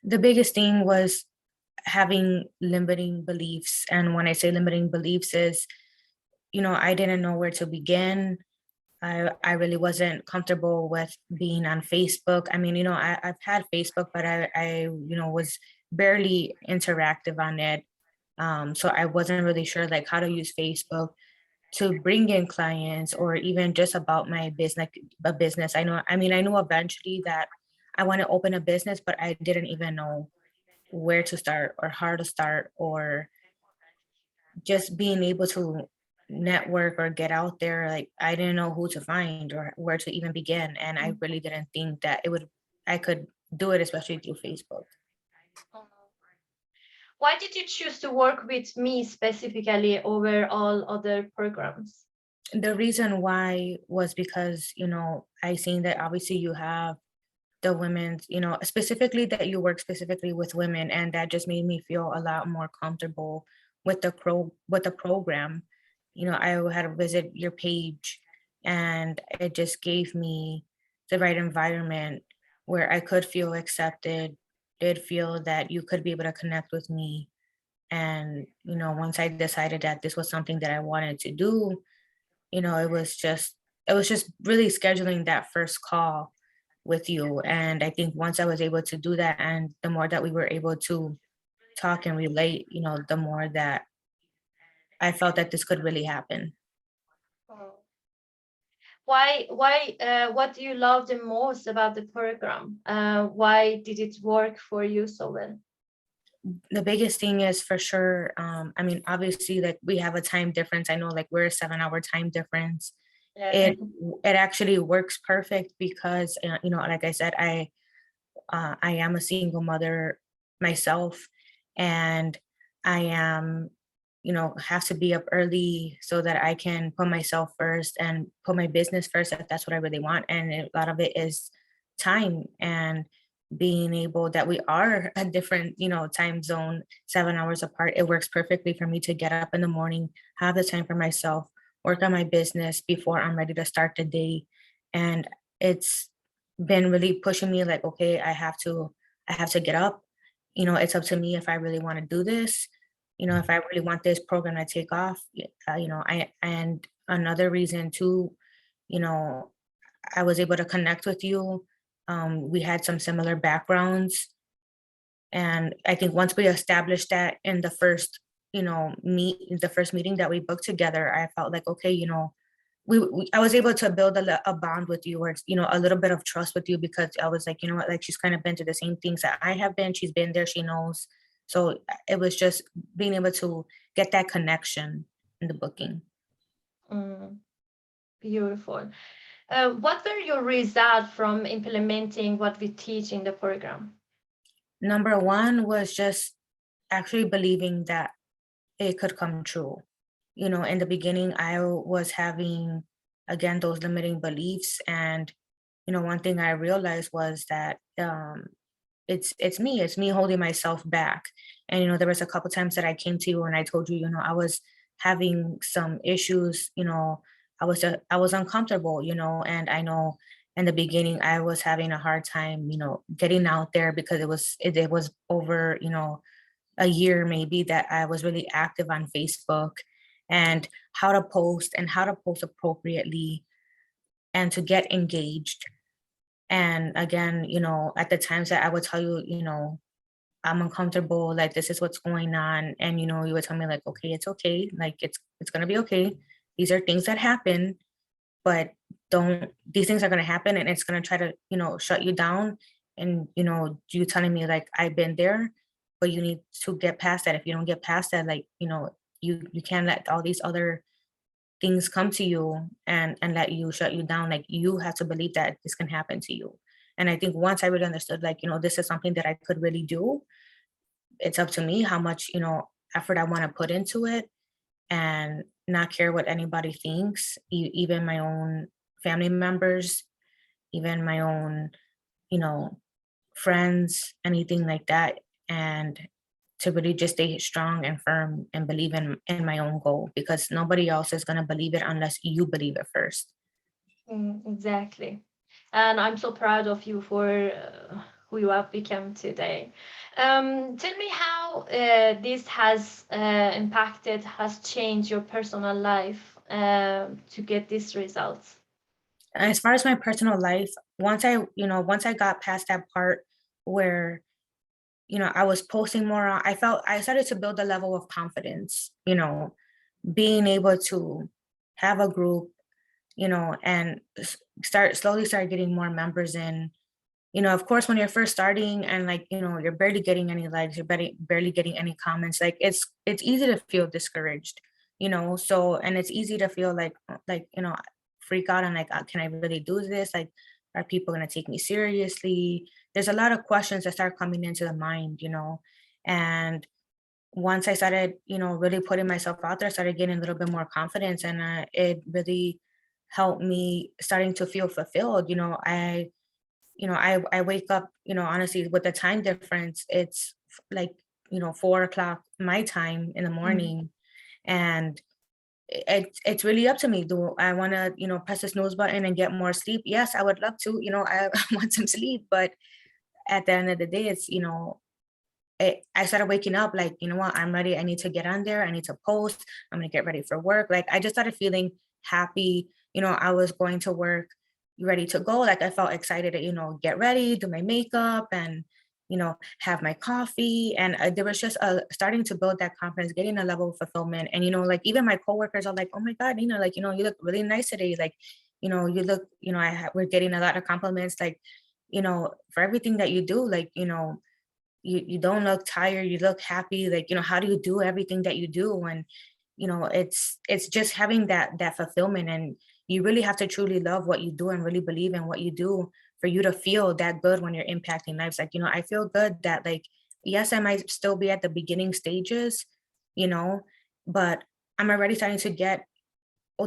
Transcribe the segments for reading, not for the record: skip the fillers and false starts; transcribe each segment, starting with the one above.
The biggest thing was having limiting beliefs. And when I say limiting beliefs is, I didn't know where to begin. I really wasn't comfortable with being on Facebook. I mean, I've had Facebook, but I was barely interactive on it. So I wasn't really sure like how to use Facebook to bring in clients or even just about my business, a business. I knew eventually that I want to open a business, but I didn't even know where to start or how to start or just being able to network or get out there. Like I didn't know who to find or where to even begin. And I really didn't think that I could do it, especially through Facebook. Mhm. Why did you choose to work with me specifically over all other programs? The reason why was because, I seen that obviously you have the women's, specifically that you work specifically with women, and that just made me feel a lot more comfortable with the program. I had to visit your page, and it just gave me the right environment where I could feel accepted, did feel that you could be able to connect with me. And, once I decided that this was something that I wanted to do, it was just really scheduling that first call with you. And I think once I was able to do that, and the more that we were able to talk and relate, the more that I felt that this could really happen. Oh. What do you love the most about the program? Why did it work for you so well? The biggest thing is for sure, obviously, like we have a time difference. I know like we're a 7-hour time difference. Yeah. It actually works perfect because like I said, I am a single mother myself, and I am, have to be up early so that I can put myself first and put my business first if that's what I really want. And a lot of it is time and being able that we are a different, time zone, 7 hours apart. It works perfectly for me to get up in the morning, have the time for myself, work on my business before I'm ready to start the day. And it's been really pushing me like, okay, I have to get up. It's up to me if I really want to do this. If I really want this program to take off. I and another reason too, you know, I was able to connect with you. We had some similar backgrounds, and I think once we established that in the first meeting that we booked together, I felt like, okay, I was able to build a bond with you, or a little bit of trust with you, because I was like, you know what, like she's kind of been to the same things that I have been. She's been there, she knows. So it was just being able to get that connection in the booking. Mm, beautiful. What were your results from implementing what we teach in the program? Number one was just actually believing that it could come true. In the beginning, I was having, again, those limiting beliefs. And, one thing I realized was that it's me holding myself back. And, there was a couple times that I came to you and I told you, I was having some issues, I was uncomfortable, and I know in the beginning I was having a hard time, getting out there because it was over, a year maybe that I was really active on Facebook, and how to post appropriately and to get engaged. And again, at the times that I would tell you, I'm uncomfortable, like this is what's going on. And you would tell me like, okay, it's okay, like it's gonna be okay. These are things that happen, but don't these things are gonna happen and it's gonna try to, shut you down. And you telling me like I've been there, but you need to get past that. If you don't get past that, like, you can't let all these other things come to you and let you shut you down. Like you have to believe that this can happen to you. And I think once I really understood, like, this is something that I could really do, it's up to me how much, effort I want to put into it, and not care what anybody thinks, even my own family members, even my own, you know, friends, anything like that. And to really just stay strong and firm and believe in my own goal, because nobody else is going to believe it unless you believe it first. Exactly. And I'm so proud of you for who you have become today. Tell me how this has impacted, has changed your personal life to get these results. As far as my personal life, once I got past that part where, I was posting more, I started to build a level of confidence, being able to have a group, and start getting more members in. Of course, when you're first starting and like, you're barely getting any likes, you're barely getting any comments, like it's easy to feel discouraged, so, and it's easy to feel like, freak out and like, can I really do this? Like, are people going to take me seriously? There's a lot of questions that start coming into the mind, and once I started, really putting myself out there, I started getting a little bit more confidence, and it really helped me starting to feel fulfilled. I wake up, honestly, with the time difference, it's like, 4 o'clock my time in the Mm. morning. And it's really up to me. Do I want to, press the snooze button and get more sleep? Yes, I would love to, I want some sleep, but at the end of the day, it's, I started waking up like, you know what, I'm ready. I need to get on there. I need to post. I'm going to get ready for work. Like, I just started feeling happy. I was going to work ready to go. Like, I felt excited to, get ready, do my makeup, and, have my coffee. And there was just starting to build that confidence, getting a level of fulfillment. And, like, even my coworkers are like, oh my God, like, you look really nice today. Like, you look, we're getting a lot of compliments, like, for everything that you do. Like, you don't look tired, you look happy. Like, how do you do everything that you do? And it's just having that fulfillment. And you really have to truly love what you do and really believe in what you do for you to feel that good when you're impacting lives. Like, I feel good that, like, yes, I might still be at the beginning stages, you know but I'm already starting to get,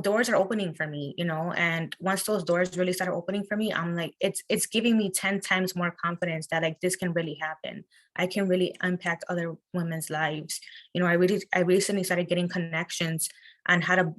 doors are opening for me, and once those doors really start opening for me, I'm like, it's giving me 10 times more confidence that, like, this can really happen. I can really impact other women's lives. I recently started getting connections on how to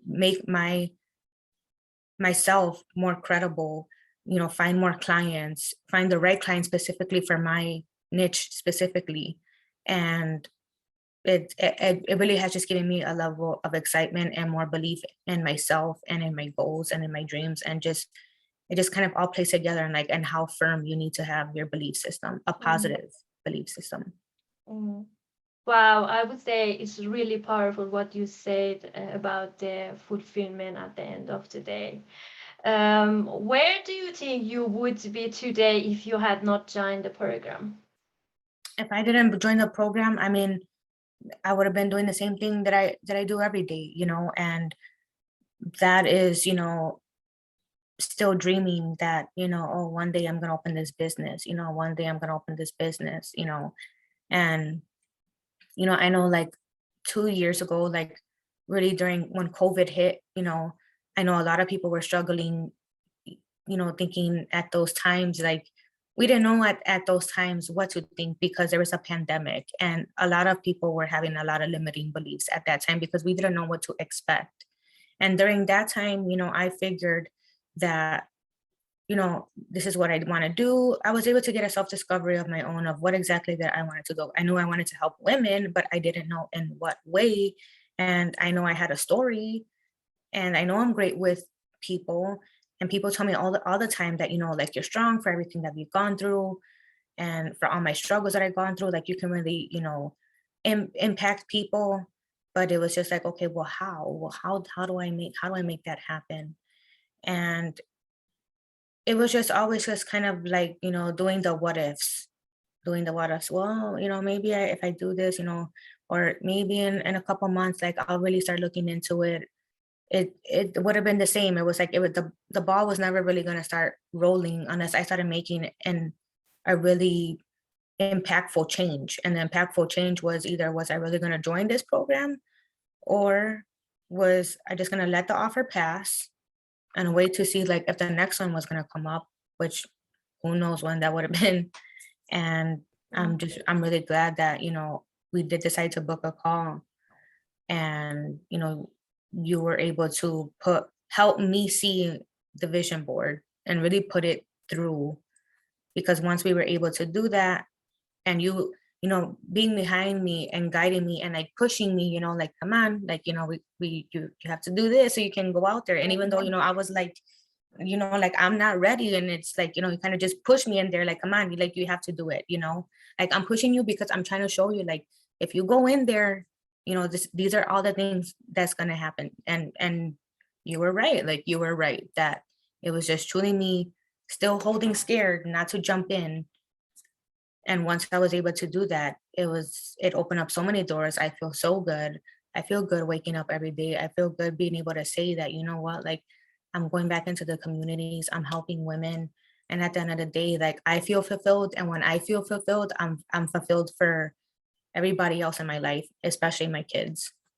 make myself more credible, find more clients, find the right clients specifically for my niche specifically. And it really has just given me a level of excitement and more belief in myself and in my goals and in my dreams, and just it just kind of all plays together, and like, and how firm you need to have your belief system, a Mm. positive belief system. Mm. Wow, I would say it's really powerful what you said about the fulfillment at the end of the day. Where do you think you would be today if you had not joined the program? If I didn't join the program, I mean, I would have been doing the same thing that I do every day, and that is, still dreaming that, oh, one day I'm gonna open this business, one day I'm gonna open this business, and I know, like, 2 years ago, like, really during when COVID hit, I know a lot of people were struggling, thinking at those times, like, we didn't know at those times what to think because there was a pandemic, and a lot of people were having a lot of limiting beliefs at that time because we didn't know what to expect. And during that time, I figured that, this is what I want to do. I was able to get a self discovery of my own of what exactly that I wanted to go. I knew I wanted to help women, but I didn't know in what way. And I know I had a story, and I know I'm great with people. And people tell me all the time that, like, you're strong for everything that we've gone through, and for all my struggles that I've gone through, like, you can really, impact people. But it was just like, okay, well, how? Well, how do I make that happen? And it was just always just kind of like, doing the what ifs, doing the what ifs. Well, maybe if I do this, or maybe in a couple months, like, I'll really start looking into it. It would have been the same. It was like, the ball was never really going to start rolling unless I started making a really impactful change. And the impactful change was, either was I really going to join this program, or was I just going to let the offer pass and wait to see, like, if the next one was going to come up, which who knows when that would have been. And Mm. I'm really glad that, we did decide to book a call, and, you were able to help me see the vision board and really put it through, because once we were able to do that, and you know, being behind me and guiding me and like pushing me, you know, like, come on, like, you know, you have to do this so you can go out there. And even though, you know, I was like, you know, like, I'm not ready, and it's like, you know, you kind of just push me in there, like, come on, you like, you have to do it, you know, like, I'm pushing you because I'm trying to show you, like, if you go in there, you know, these are all the things that's going to happen. And you were right, like, you were right that it was just truly me still holding scared not to jump in. And once I was able to do that, it opened up so many doors. I feel so good. I feel good waking up every day. I feel good being able to say that, you know what, like, I'm going back into the communities, I'm helping women. And at the end of the day, like, I feel fulfilled. And when I feel fulfilled, I'm fulfilled for everybody else in my life, especially my kids.